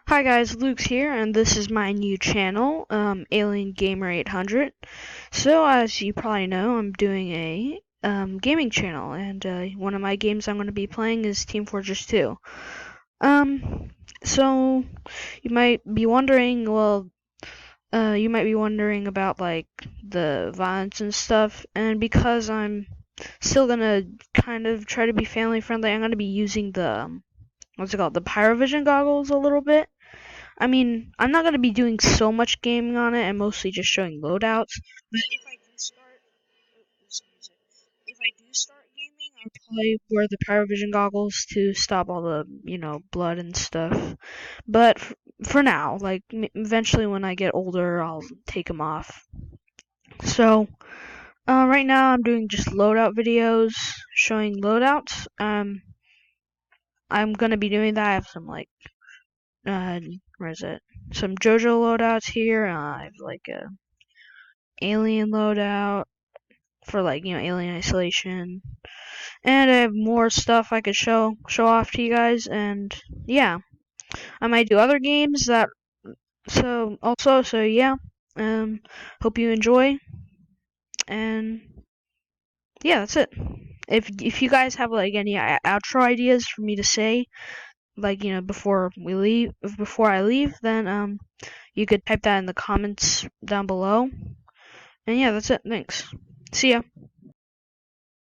Hi guys, Luke's here, and this is my new channel, Alien Gamer 800. So, as you probably know, I'm doing a gaming channel, and one of my games I'm going to be playing is Team Fortress 2. So you might be wondering, you might be wondering about like the violence and stuff, and because I'm still gonna kind of try to be family friendly, I'm gonna be using the what's it called, the Pyrovision goggles a little bit. I mean, I'm not gonna be doing so much gaming on it and mostly just showing loadouts. But if I do start gaming, I'll probably wear the Pyrovision goggles to stop all the, blood and stuff. But for now, like eventually when I get older, I'll take them off. So, right now I'm doing just loadout videos showing loadouts. I'm gonna be doing that. I have some like uh, where is it? Some JoJo loadouts here. I have like a alien loadout for like Alien Isolation, and I have more stuff I could show off to you guys. And yeah, I might do other games that. So yeah. Hope you enjoy, and yeah, that's it. If you guys have like any outro ideas for me to say, like before I leave, then you could type that in the comments down below. And yeah, that's it. Thanks. See ya.